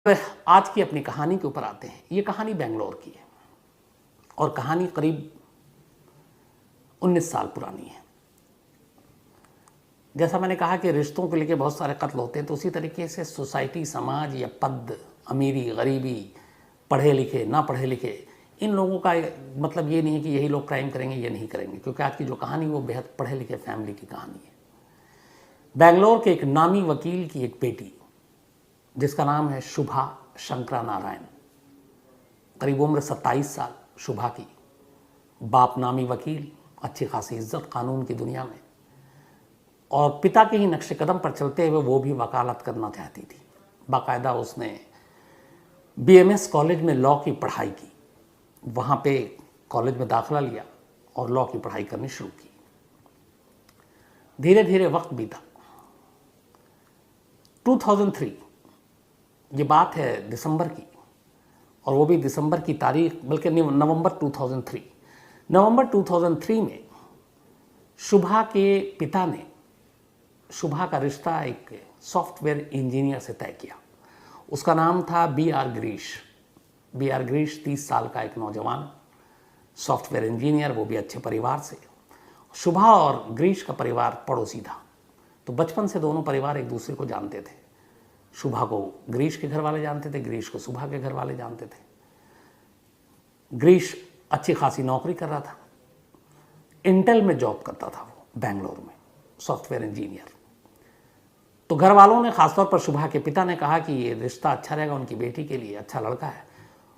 फिर आज की अपनी कहानी के ऊपर आते हैं। ये कहानी बेंगलोर की है और कहानी करीब 19 साल पुरानी है। जैसा मैंने कहा कि रिश्तों को लेकर बहुत सारे कत्ल होते हैं, तो उसी तरीके से सोसाइटी, समाज या पद, अमीरी, गरीबी, पढ़े लिखे, ना पढ़े लिखे, इन लोगों का मतलब ये नहीं है कि यही लोग क्राइम करेंगे, ये नहीं करेंगे, क्योंकि आज की जो कहानी वो बेहद पढ़े लिखे फैमिली की कहानी है। बेंगलोर के एक नामी वकील की एक बेटी जिसका नाम है शुभा शंकरा नारायण, करीब उम्र 27 साल शुभा की। बाप नामी वकील, अच्छी खासी इज्जत कानून की दुनिया में, और पिता के ही नक्शे कदम पर चलते हुए वो भी वकालत करना चाहती थी। बाकायदा उसने BMS कॉलेज में लॉ की पढ़ाई की, वहाँ पे कॉलेज में दाखिला लिया और लॉ की पढ़ाई करनी शुरू की। धीरे धीरे वक्त बीता। 2003, ये बात है दिसंबर की, और वो भी दिसंबर की तारीख, बल्कि नवंबर 2003। नवंबर 2003 में शुभा के पिता ने शुभा का रिश्ता एक सॉफ्टवेयर इंजीनियर से तय किया। उसका नाम था BR गिरीश। BR गिरीश 30 साल का एक नौजवान सॉफ्टवेयर इंजीनियर, वो भी अच्छे परिवार से। शुभा और गिरीश का परिवार पड़ोसी था, तो बचपन से दोनों परिवार एक दूसरे को जानते थे। शुभा को गिरीश के घर वाले जानते थे, गिरीश को शुभा के घर वाले जानते थे। गिरीश अच्छी खासी नौकरी कर रहा था, इंटेल में जॉब करता था वो, बेंगलोर में सॉफ्टवेयर इंजीनियर। तो घर वालों ने, खासतौर पर शुभा के पिता ने कहा कि ये रिश्ता अच्छा रहेगा उनकी बेटी के लिए, अच्छा लड़का है।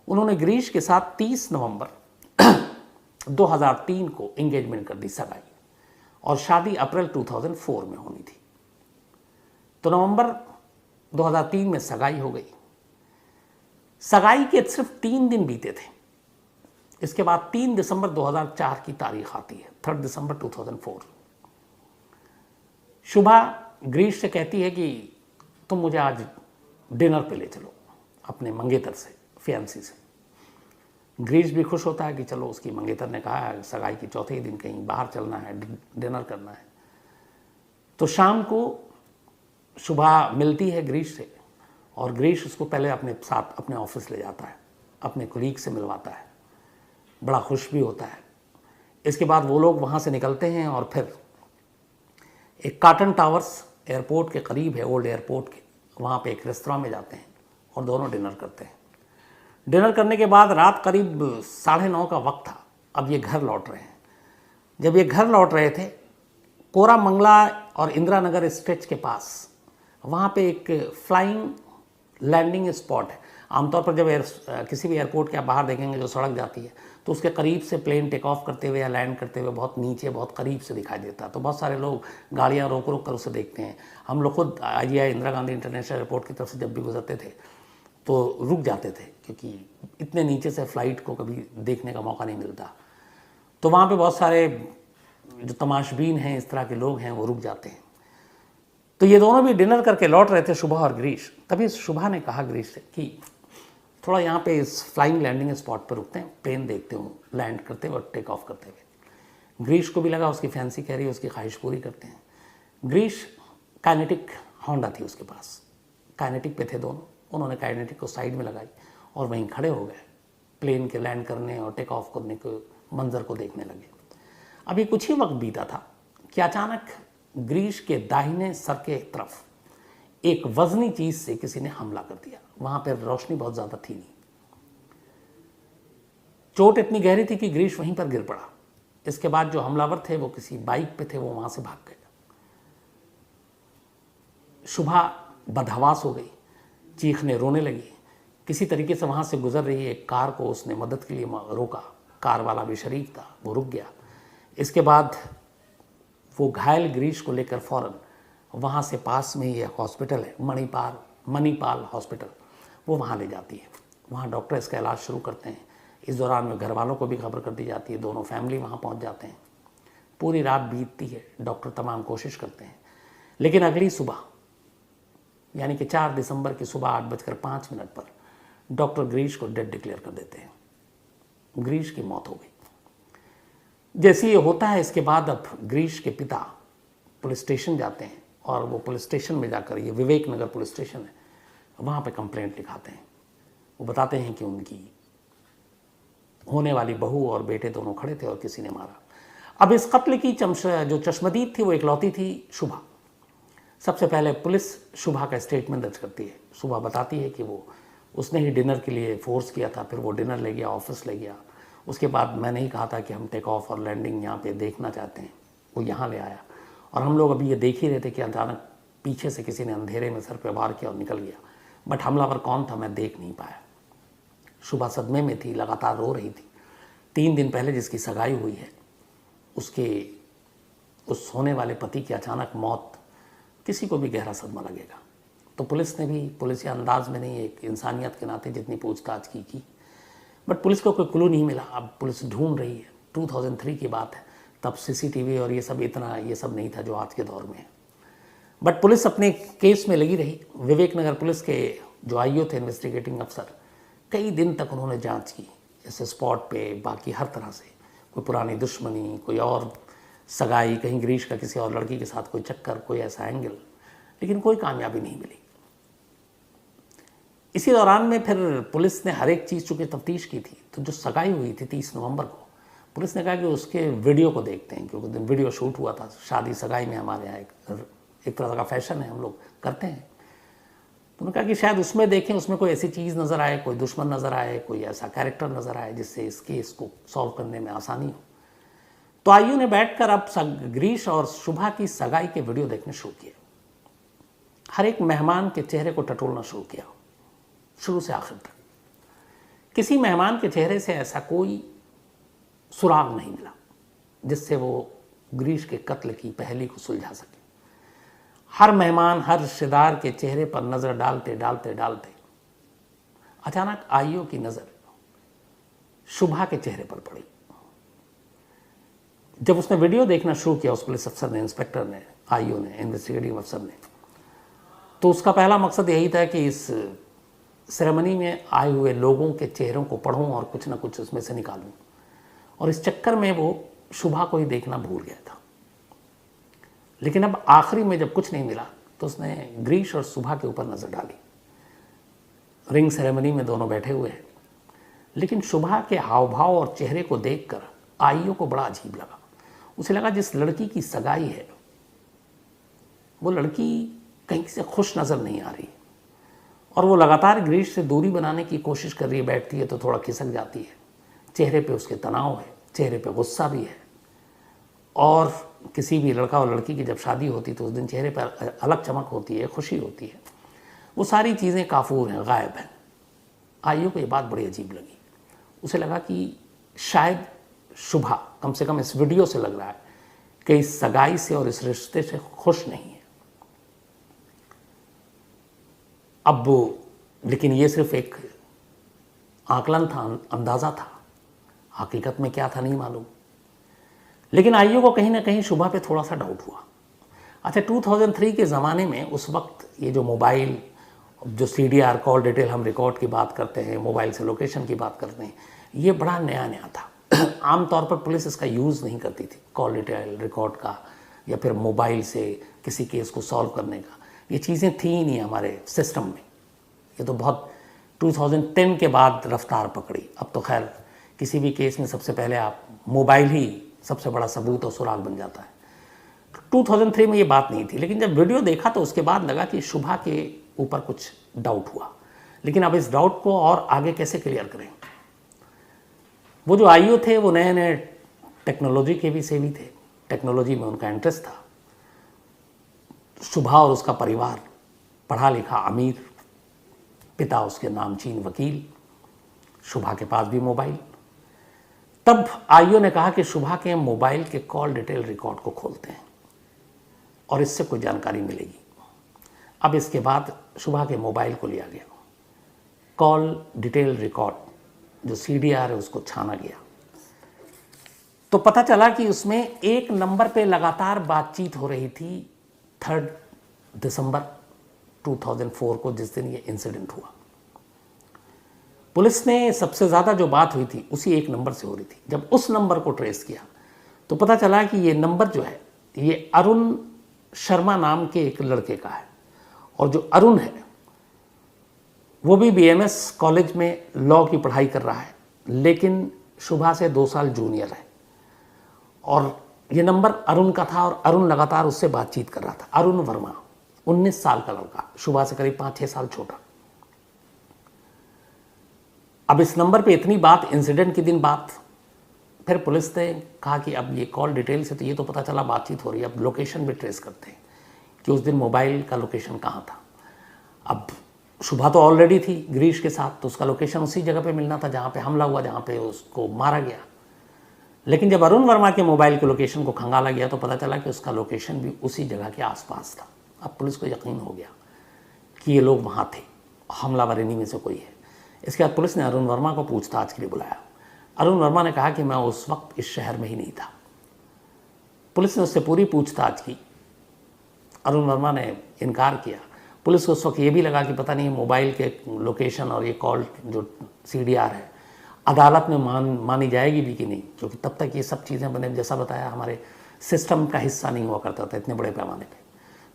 उन्होंने गिरीश के साथ 30 नवंबर 2003 को एंगेजमेंट कर दी, सगाई, और शादी अप्रैल 2004 में होनी थी। तो नवंबर 2003 में सगाई हो गई। सगाई के सिर्फ 3 दिन बीते थे। इसके बाद 3 दिसंबर 2004 की तारीख आती है, 3 दिसंबर 2004। शुभा गिरीश से कहती है कि तुम मुझे आज डिनर पे ले चलो अपने मंगेतर से, फियांसी से। गिरीश भी खुश होता है कि चलो, उसकी मंगेतर ने कहा है सगाई की चौथे ही दिन कहीं बाहर चलना है, डिनर करना है। तो शाम को शुभा मिलती है गिरीश से, और गिरीश उसको पहले अपने साथ अपने ऑफिस ले जाता है, अपने कोलीग से मिलवाता है, बड़ा खुश भी होता है। इसके बाद वो लोग वहाँ से निकलते हैं और फिर एक कॉटन टावर्स एयरपोर्ट के करीब है, ओल्ड एयरपोर्ट के, वहाँ पे एक रेस्तरां में जाते हैं और दोनों डिनर करते हैं। डिनर करने के बाद रात करीब 9:30 का वक्त था। अब ये घर लौट रहे हैं। जब ये घर लौट रहे थे, कोरामंगला और इंदिरा नगर स्ट्रेच के पास वहाँ पे एक फ्लाइंग लैंडिंग स्पॉट है। आमतौर पर जब किसी भी एयरपोर्ट के आप बाहर देखेंगे जो सड़क जाती है, तो उसके करीब से प्लेन टेक ऑफ करते हुए या लैंड करते हुए बहुत नीचे, बहुत करीब से दिखाई देता है। तो बहुत सारे लोग गाड़ियाँ रोक रोक कर उसे देखते हैं। हम लोग खुद IGI Indira Gandhi international airport की तरफ से जब भी गुजरते थे तो रुक जाते थे, क्योंकि इतने नीचे से फ्लाइट को कभी देखने का मौका नहीं मिलता। तो वहाँ पे बहुत सारे जो तमाशबीन हैं, इस तरह के लोग हैं, वो रुक जाते हैं। तो ये दोनों भी डिनर करके लौट रहे थे, शुभा और गिरीश। तभी शुभा ने कहा गिरीश से कि थोड़ा यहाँ पे इस फ्लाइंग लैंडिंग स्पॉट पर रुकते हैं, प्लेन देखते हूँ लैंड करते हुए और टेक ऑफ करते हुए। गिरीश को भी लगा उसकी फैंसी कह रही है, उसकी ख्वाहिश पूरी करते हैं। गिरीश काइनेटिक होंडा थी उसके पास, काइनेटिक पे थे दोनों। उन्होंने काइनेटिक को साइड में लगाई और वहीं खड़े हो गए, प्लेन के लैंड करने और टेक ऑफ करने के मंजर को देखने लगे। अभी कुछ ही वक्त बीता था कि अचानक गिरीश के दाहिने सर के तरफ एक वजनी चीज से किसी ने हमला कर दिया। वहां पर रोशनी बहुत ज्यादा थी नहीं। चोट इतनी गहरी थी कि गिरीश वहीं पर गिर पड़ा। इसके बाद जो हमलावर थे वो किसी बाइक पे थे, वो वहां से भाग गए। शुभा बदहवास हो गई, चीखने रोने लगी। किसी तरीके से वहां से गुजर रही एक कार को उसने मदद के लिए रोका। कार वाला भी शरीक था, वो रुक गया। इसके बाद वो घायल गिरीश को लेकर फौरन वहाँ से पास में ही एक हॉस्पिटल है, मणिपाल हॉस्पिटल, वो वहाँ ले जाती है। वहाँ डॉक्टर इसका इलाज शुरू करते हैं। इस दौरान में घर वालों को भी खबर कर दी जाती है, दोनों फैमिली वहाँ पहुँच जाते हैं। पूरी रात बीतती है, डॉक्टर तमाम कोशिश करते हैं, लेकिन अगली सुबह यानी कि 4 दिसंबर की सुबह 8:05 पर डॉक्टर गिरीश को डेड डिक्लेयर कर देते हैं। गिरीश की मौत हो गई। जैसे ये होता है, इसके बाद अब गिरीश के पिता पुलिस स्टेशन जाते हैं और वो पुलिस स्टेशन में जाकर, ये विवेक नगर पुलिस स्टेशन है, वहाँ पे कंप्लेंट लिखाते हैं। वो बताते हैं कि उनकी होने वाली बहू और बेटे दोनों खड़े थे और किसी ने मारा। अब इस कत्ल की जो चश्मदीद थी वो इकलौती थी शुभा। सबसे पहले पुलिस शुभा का स्टेटमेंट दर्ज करती है। शुभा बताती है कि वो उसने ही डिनर के लिए फोर्स किया था, फिर वो डिनर ले गया, ऑफिस ले गया। उसके बाद मैंने ही कहा था कि हम टेक ऑफ और लैंडिंग यहाँ पे देखना चाहते हैं, वो यहाँ ले आया और हम लोग अभी ये देख ही रहे थे कि अचानक पीछे से किसी ने अंधेरे में सर पे वार किया और निकल गया, बट हमलावर कौन था मैं देख नहीं पाया। शुभा सदमे में थी, लगातार रो रही थी। 3 दिन पहले जिसकी सगाई हुई है उसके उस होने वाले पति की अचानक मौत किसी को भी गहरा सदमा लगेगा। तो पुलिस ने भी पुलिस या अंदाज में नहीं, एक इंसानियत के नाते जितनी पूछताछ की, बट पुलिस को कोई क्लू नहीं मिला। अब पुलिस ढूंढ रही है। 2003 की बात है, तब सीसीटीवी और ये सब इतना ये सब नहीं था जो आज के दौर में है। बट पुलिस अपने केस में लगी रही। विवेक नगर पुलिस के जो आईओ थे, इन्वेस्टिगेटिंग अफसर, कई दिन तक उन्होंने जांच की, जैसे स्पॉट पे, बाकी हर तरह से, कोई पुरानी दुश्मनी, कोई और सगाई, कहीं गिरीश का किसी और लड़की के साथ कोई चक्कर, कोई ऐसा एंगल, लेकिन कोई कामयाबी नहीं मिली। इसी दौरान में फिर पुलिस ने हर एक चीज़ चूँकि तफ्तीश की थी, तो जो सगाई हुई थी 30 नवंबर को, पुलिस ने कहा कि उसके वीडियो को देखते हैं, क्योंकि दिन वीडियो शूट हुआ था। शादी सगाई में हमारे यहाँ एक तरह का फैशन है, हम लोग करते हैं। तो उन्होंने कहा कि शायद उसमें देखें, उसमें कोई ऐसी चीज़ नज़र आए, कोई दुश्मन नज़र आए, कोई ऐसा कैरेक्टर नज़र आए जिससे इस केस को सॉल्व करने में आसानी हो। तो आईयू ने बैठकर अब गिरीश और शुभा की सगाई के वीडियो देखने शुरू किए। हर एक मेहमान के चेहरे को टटोलना शुरू किया, शुरू से आखिर तक। किसी मेहमान के चेहरे से ऐसा कोई सुराग नहीं मिला जिससे वो गिरीश के कत्ल की पहेली को सुलझा सके। हर मेहमान, हर रिश्तेदार के चेहरे पर नजर डालते डालते डालते अचानक आईओ की नजर शुभा के चेहरे पर पड़ी। जब उसने वीडियो देखना शुरू किया, उस पुलिस अफसर ने, इंस्पेक्टर ने, आईओ ने, इन्वेस्टिगेटिव अफसर ने, तो उसका पहला मकसद यही था कि इस सेरेमनी में आए हुए लोगों के चेहरों को पढ़ूं और कुछ ना कुछ उसमें से निकालूं। और इस चक्कर में वो शुभा को ही देखना भूल गया था। लेकिन अब आखिरी में जब कुछ नहीं मिला तो उसने गिरीश और शुभा के ऊपर नजर डाली। रिंग सेरेमनी में दोनों बैठे हुए हैं, लेकिन शुभा के हाव भाव और चेहरे को देखकर आईओ को बड़ा अजीब लगा। उसे लगा जिस लड़की की सगाई है वो लड़की कहीं से खुश नजर नहीं आ रही, और वो लगातार गिरीश से दूरी बनाने की कोशिश कर रही है। बैठती है तो थोड़ा खिसक जाती है, चेहरे पे उसके तनाव है, चेहरे पे गुस्सा भी है। और किसी भी लड़का और लड़की की जब शादी होती तो उस दिन चेहरे पर अलग चमक होती है, खुशी होती है। वो सारी चीज़ें काफूर हैं, गायब हैं। आईओ को ये बात बड़ी अजीब लगी। उसे लगा कि शायद शुभा, कम से कम इस वीडियो से लग रहा है कि इस सगाई से और इस रिश्ते से खुश नहीं है। अब लेकिन ये सिर्फ एक आकलन था, अंदाज़ा था, हकीकत में क्या था नहीं मालूम। लेकिन आईओ को कहीं ना कहीं शुभा पे थोड़ा सा डाउट हुआ। अच्छा, 2003 के ज़माने में उस वक्त ये जो मोबाइल, जो CDR कॉल डिटेल हम रिकॉर्ड की बात करते हैं, मोबाइल से लोकेशन की बात करते हैं, ये बड़ा नया नया था। आमतौर पर पुलिस इसका यूज़ नहीं करती थी, कॉल डिटेल रिकॉर्ड का, या फिर मोबाइल से किसी केस को सॉल्व करने का। ये चीज़ें थी ही नहीं हमारे सिस्टम में। ये तो बहुत 2010 के बाद रफ्तार पकड़ी। अब तो खैर किसी भी केस में सबसे पहले आप मोबाइल ही सबसे बड़ा सबूत और सुराग बन जाता है। 2003 में ये बात नहीं थी, लेकिन जब वीडियो देखा तो उसके बाद लगा कि शुभा के ऊपर कुछ डाउट हुआ। लेकिन अब इस डाउट को और आगे कैसे क्लियर करें। वो जो आईओ थे वो नए नए टेक्नोलॉजी के भी सेवी थे, टेक्नोलॉजी में उनका इंटरेस्ट था। शुभा और उसका परिवार पढ़ा लिखा अमीर, पिता उसके नामचीन वकील, शुभा के पास भी मोबाइल। तब आईओ ने कहा कि शुभा के मोबाइल के कॉल डिटेल रिकॉर्ड को खोलते हैं और इससे कोई जानकारी मिलेगी। अब इसके बाद शुभा के मोबाइल को लिया गया, कॉल डिटेल रिकॉर्ड जो CDR है उसको छाना गया, तो पता चला कि उसमें एक नंबर पे लगातार बातचीत हो रही थी 3 दिसंबर 2004 को, जिस दिन ये इंसिडेंट हुआ। पुलिस ने सबसे ज़्यादा जो बात हुई थी उसी एक नंबर से हो रही थी। जब उस नंबर को ट्रेस किया तो पता चला कि ये नंबर जो है ये अरुण शर्मा नाम के एक लड़के का है, और जो अरुण है वो भी बीएमएस कॉलेज में लॉ की पढ़ाई कर रहा है, लेकिन शुभा से 2 साल जूनियर है। और ये नंबर अरुण का था और अरुण लगातार उससे बातचीत कर रहा था। अरुण वर्मा 19 साल का लड़का, शुभा से करीब 5-6 साल छोटा। अब इस नंबर पे इतनी बात, इंसिडेंट के दिन बात, फिर पुलिस ने कहा कि अब ये कॉल डिटेल से तो ये तो पता चला बातचीत हो रही है, अब लोकेशन भी ट्रेस करते हैं कि उस दिन मोबाइल का लोकेशन कहाँ था। अब शुभा तो ऑलरेडी थी गिरीश के साथ, तो उसका लोकेशन उसी जगह पे मिलना था जहाँ पे हमला हुआ, जहाँ पे उसको मारा गया। लेकिन जब अरुण वर्मा के मोबाइल के लोकेशन को खंगाला गया तो पता चला कि उसका लोकेशन भी उसी जगह के आसपास था। अब पुलिस को यकीन हो गया कि ये लोग वहाँ थे, हमलावर इन्हीं में से कोई है। इसके बाद पुलिस ने अरुण वर्मा को पूछताछ के लिए बुलाया। अरुण वर्मा ने कहा कि मैं उस वक्त इस शहर में ही नहीं था। पुलिस ने उससे पूरी पूछताछ की। अरुण वर्मा ने इनकार किया। पुलिस को उस वक्त ये भी लगा कि पता नहीं मोबाइल के लोकेशन और ये कॉल जो CDR है अदालत में मानी जाएगी भी कि नहीं, क्योंकि तब तक ये सब चीज़ें मैंने जैसा बताया हमारे सिस्टम का हिस्सा नहीं हुआ करता था इतने बड़े पैमाने पे।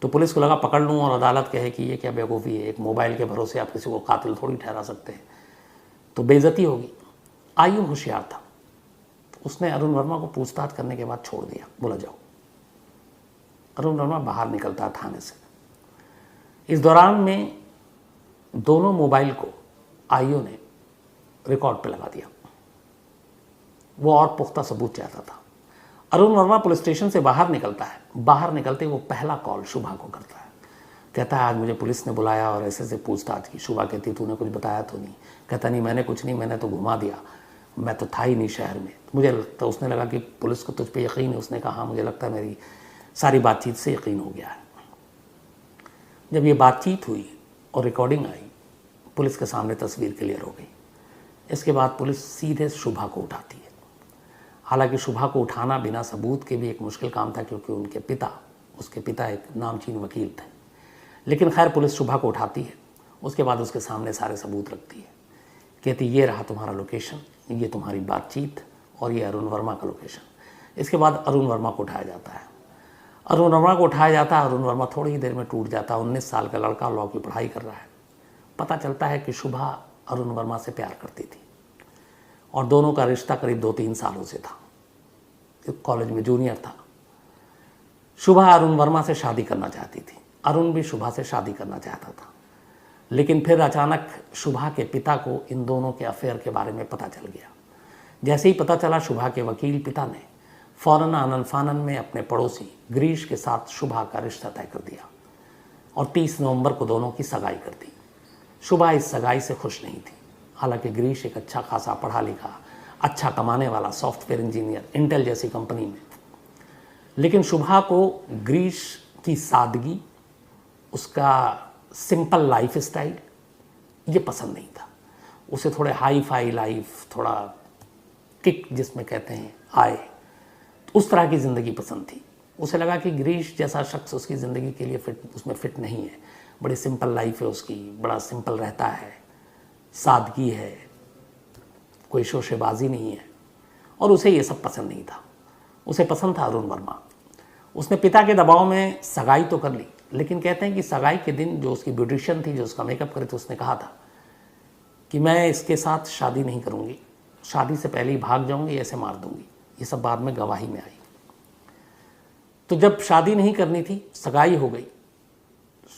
तो पुलिस को लगा पकड़ लूँ और अदालत कहे कि ये क्या बेवकूफ़ी है, एक मोबाइल के भरोसे आप किसी को कातिल थोड़ी ठहरा सकते हैं, तो बेइज्जती होगी। आयु होशियार था, उसने अरुण वर्मा को पूछताछ करने के बाद छोड़ दिया, बोला जाओ। अरुण वर्मा बाहर निकलता है थाने से। इस दौरान में दोनों मोबाइल को आईओ ने रिकॉर्ड पे लगा दिया। वो और पुख्ता सबूत चाहता था। अरुण वर्मा पुलिस स्टेशन से बाहर निकलता है। बाहर निकलते वो पहला कॉल शुभा को करता है। कहता है आज मुझे पुलिस ने बुलाया और ऐसे से पूछताछ की। शुभा कहती तूने कुछ बताया तो नहीं? कहता नहीं मैंने कुछ नहीं, मैंने तो घुमा दिया, मैं तो था ही नहीं शहर में। मुझे तो उसने लगा कि पुलिस को तुझ पे यकीन है। उसने कहा हाँ मुझे लगता है मेरी सारी बातचीत से यकीन हो गया है। जब ये बातचीत हुई और रिकॉर्डिंग आई, पुलिस के सामने तस्वीर क्लियर हो गई। इसके बाद पुलिस सीधे शुभा को उठाती है। हालांकि शुभा को उठाना बिना सबूत के भी एक मुश्किल काम था, क्योंकि उसके पिता एक नामचीन वकील थे। लेकिन खैर पुलिस शुभा को उठाती है। उसके बाद उसके सामने सारे सबूत रखती है। कहती ये रहा तुम्हारा लोकेशन, ये तुम्हारी बातचीत और ये अरुण वर्मा का लोकेशन। इसके बाद अरुण वर्मा को उठाया जाता है। अरुण वर्मा थोड़ी ही देर में टूट जाता है। 19 साल का लड़का लॉ की पढ़ाई कर रहा है। पता चलता है कि शुभा अरुण वर्मा से प्यार करती थी और दोनों का रिश्ता करीब 2-3 सालों से था। कॉलेज में जूनियर था। शुभा अरुण वर्मा से शादी करना चाहती थी, अरुण भी शुभा से शादी करना चाहता था। लेकिन फिर अचानक शुभा के पिता को इन दोनों के अफेयर के बारे में पता चल गया। जैसे ही पता चला, शुभा के वकील पिता ने फौरन आनन फानन में अपने पड़ोसी गिरीश के साथ शुभा का रिश्ता तय कर दिया और 30 नवंबर को दोनों की सगाई कर दी। शुभा इस सगाई से खुश नहीं थी। हालांकि गिरीश एक अच्छा खासा पढ़ा लिखा, अच्छा कमाने वाला सॉफ्टवेयर इंजीनियर, इंटेल जैसी कंपनी में। लेकिन शुभा को गिरीश की सादगी, उसका सिंपल लाइफ स्टाइल ये पसंद नहीं था। उसे थोड़े हाई फाई लाइफ, थोड़ा किक जिसमें कहते हैं आए, उस तरह की ज़िंदगी पसंद थी। उसे लगा कि गिरीश जैसा शख्स उसकी ज़िंदगी के लिए उसमें फिट नहीं है। बड़ी सिंपल लाइफ है उसकी, बड़ा सिंपल रहता है, सादगी है, कोई शोशेबाजी नहीं है। और उसे ये सब पसंद नहीं था। उसे पसंद था अरुण वर्मा। उसने पिता के दबाव में सगाई तो कर ली, लेकिन कहते हैं कि सगाई के दिन जो उसकी ब्यूटिशियन थी, जो उसका मेकअप करे थे, उसने कहा था कि मैं इसके साथ शादी नहीं करूँगी, शादी से पहले ही भाग जाऊँगी, ऐसे मार दूँगी। ये सब बाद में गवाही में आई। तो जब शादी नहीं करनी थी, सगाई हो गई।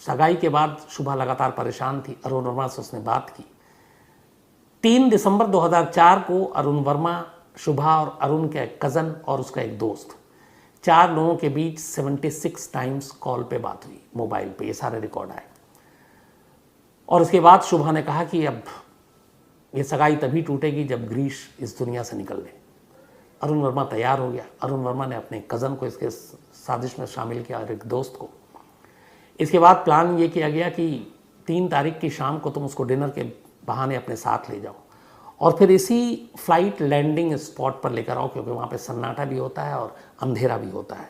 सगाई के बाद शुभा लगातार परेशान थी। अरुण वर्मा से उसने बात की। 3 दिसंबर 2004 को अरुण वर्मा, शुभा और अरुण के कज़न और उसका एक दोस्त, 4 लोगों के बीच 76 टाइम्स कॉल पे बात हुई, मोबाइल पे। ये सारे रिकॉर्ड आए। और उसके बाद शुभा ने कहा कि अब ये सगाई तभी टूटेगी जब गिरीश इस दुनिया से निकल ले। अरुण वर्मा तैयार हो गया। अरुण वर्मा ने अपने कज़न को इसके साजिश में शामिल किया और एक दोस्त को। इसके बाद प्लान ये किया गया कि 3 तारीख की शाम को तुम उसको डिनर के बहाने अपने साथ ले जाओ और फिर इसी फ्लाइट लैंडिंग स्पॉट पर लेकर आओ, क्योंकि वहाँ पे सन्नाटा भी होता है और अंधेरा भी होता है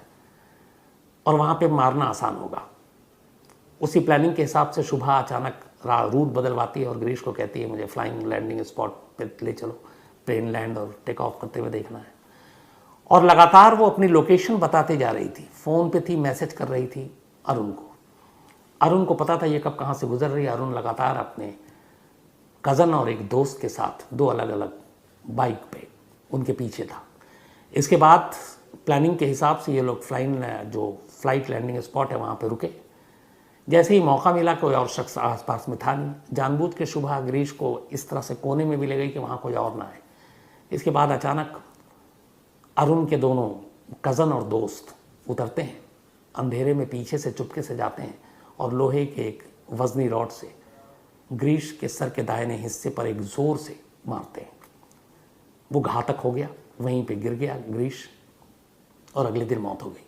और वहाँ पे मारना आसान होगा। उसी प्लानिंग के हिसाब से शुभा अचानक रूट बदलवाती है और गिरीश को कहती है मुझे फ्लाइंग लैंडिंग स्पॉट पे ले चलो, प्लेन लैंड और टेक ऑफ करते हुए देखना है। और लगातार वो अपनी लोकेशन बताते जा रही थी। फ़ोन पे थी, मैसेज कर रही थी अरुण को। अरुण को पता था ये कब कहाँ से गुजर रही है। अरुण लगातार अपने कज़न और एक दोस्त के साथ 2 अलग अलग बाइक पे उनके पीछे था। इसके बाद प्लानिंग के हिसाब से ये लोग फ्लाइट लैंडिंग स्पॉट है वहाँ पे रुके। जैसे ही मौका मिला, कोई और शख्स आसपास में था नहीं, जानबूझ के शुभा गिरीश को इस तरह से कोने में भी ले गई कि वहाँ कोई और ना आए। इसके बाद अचानक अरुण के दोनों कज़न और दोस्त उतरते हैं, अंधेरे में पीछे से चुपके से जाते हैं और लोहे के एक वजनी रॉड से गिरीश के सर के दाहिने हिस्से पर एक ज़ोर से मारते हैं। वो घातक हो गया, वहीं पे गिर गया गिरीश और अगले दिन मौत हो गई।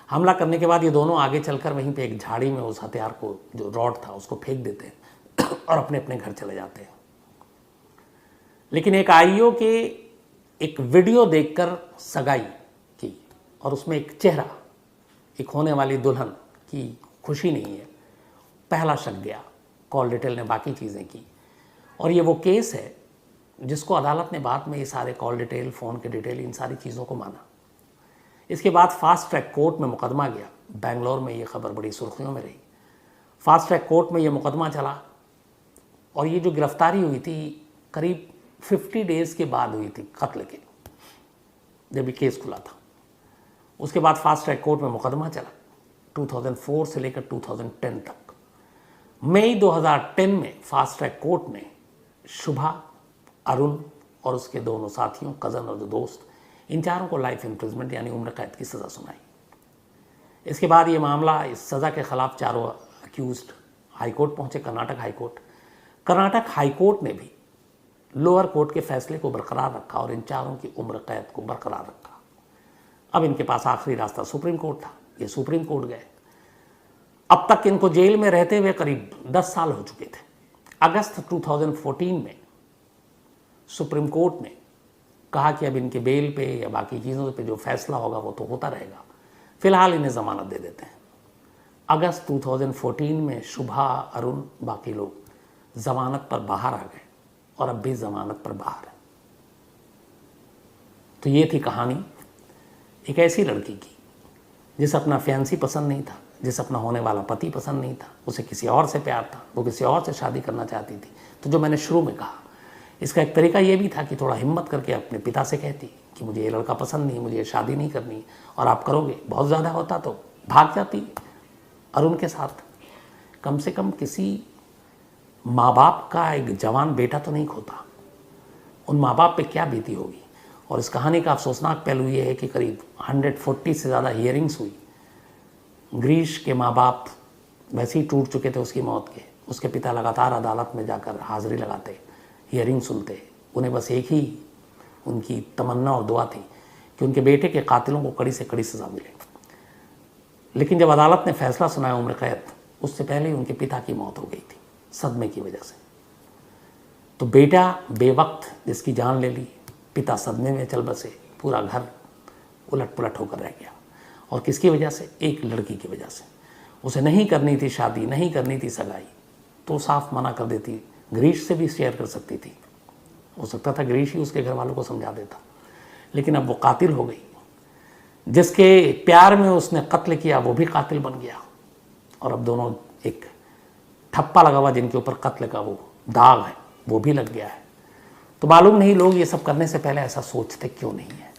हमला करने के बाद ये दोनों आगे चलकर वहीं पे एक झाड़ी में उस हथियार को, जो रॉड था, उसको फेंक देते हैं और अपने अपने घर चले जाते हैं। लेकिन एक आईओ के एक वीडियो देखकर सगाई की और उसमें एक चेहरा, एक होने वाली दुल्हन की खुशी नहीं है, पहला शक गया। कॉल डिटेल ने बाकी चीज़ें की और ये वो केस है जिसको अदालत ने बाद में ये सारे कॉल डिटेल, फ़ोन के डिटेल, इन सारी चीज़ों को माना। इसके बाद फास्ट ट्रैक कोर्ट में मुकदमा गया। बेंगलोर में ये खबर बड़ी सुर्खियों में रही। फास्ट ट्रैक कोर्ट में ये मुकदमा चला और ये जो गिरफ्तारी हुई थी करीब 50 डेज़ के बाद हुई थी कत्ल के, जब ये केस खुला था। उसके बाद फास्ट ट्रैक कोर्ट में मुकदमा चला 2004 से लेकर 2010 तक। मई 2010 में फास्ट ट्रैक कोर्ट ने शुभा, अरुण और उसके दोनों साथियों, कज़न और दोस्त, इन चारों को लाइफ इम्प्रिजमेंट यानी उम्र कैद की सज़ा सुनाई। इसके बाद ये मामला, इस सज़ा के ख़िलाफ़ चारों अक्यूज्ड हाईकोर्ट पहुँचे, कर्नाटक हाईकोर्ट। कर्नाटक हाईकोर्ट ने भी लोअर कोर्ट के फैसले को बरकरार रखा और इन चारों की उम्र कैद को बरकरार रखा। अब इनके पास आखिरी रास्ता सुप्रीम कोर्ट था। ये सुप्रीम कोर्ट गए। अब तक इनको जेल में रहते हुए करीब 10 साल हो चुके थे। अगस्त 2014 में सुप्रीम कोर्ट ने कहा कि अब इनके बेल पे या बाकी चीज़ों पे जो फैसला होगा वो तो होता रहेगा, फिलहाल इन्हें ज़मानत दे देते हैं। अगस्त 2014 में शुभा, अरुण, बाकी लोग ज़मानत पर बाहर आ गए और अब भी ज़मानत पर बाहर है। तो ये थी कहानी एक ऐसी लड़की की जिसे अपना फियांसी पसंद नहीं था, जिसे अपना होने वाला पति पसंद नहीं था, उसे किसी और से प्यार था, वो किसी और से शादी करना चाहती थी। तो जो मैंने शुरू में कहा, इसका एक तरीका ये भी था कि थोड़ा हिम्मत करके अपने पिता से कहती कि मुझे ये लड़का पसंद नहीं, मुझे ये शादी नहीं करनी, और आप करोगे। बहुत ज़्यादा होता तो भाग जाती अरुण के साथ। कम से कम किसी माँ बाप का एक जवान बेटा तो नहीं खोता। उन माँ बाप पे क्या बीती होगी। और इस कहानी का अफसोसनाक पहलू ये है कि करीब 140 से ज़्यादा हियरिंग्स हुई। गिरीश के माँ बाप वैसे ही टूट चुके थे उसकी मौत के। उसके पिता लगातार अदालत में जाकर हाज़िरी लगाते, हियरिंग सुनते। उन्हें बस एक ही उनकी तमन्ना और दुआ थी कि उनके बेटे के कातिलों को कड़ी से कड़ी सज़ा मिले। लेकिन जब अदालत ने फैसला सुनाया उम्र कैद, उससे पहले ही उनके पिता की मौत हो गई थी सदमे की वजह से। तो बेटा बेवक्त जिसकी जान ले ली, पिता सदमे में चल बसे, पूरा घर उलट पुलट होकर रह गया। और किसकी वजह से? एक लड़की की वजह से। उसे नहीं करनी थी शादी, नहीं करनी थी सगाई, तो साफ मना कर देती। गिरीश से भी शेयर कर सकती थी, हो सकता था गिरीश ही उसके घर वालों को समझा देता। लेकिन अब वो कातिल हो गई। जिसके प्यार में उसने कत्ल किया वो भी कातिल बन गया। और अब दोनों, एक ठप्पा लगा हुआ जिनके ऊपर कत्ल का वो दाग है, वो भी लग गया है। तो मालूम नहीं लोग ये सब करने से पहले ऐसा सोचते क्यों नहीं है।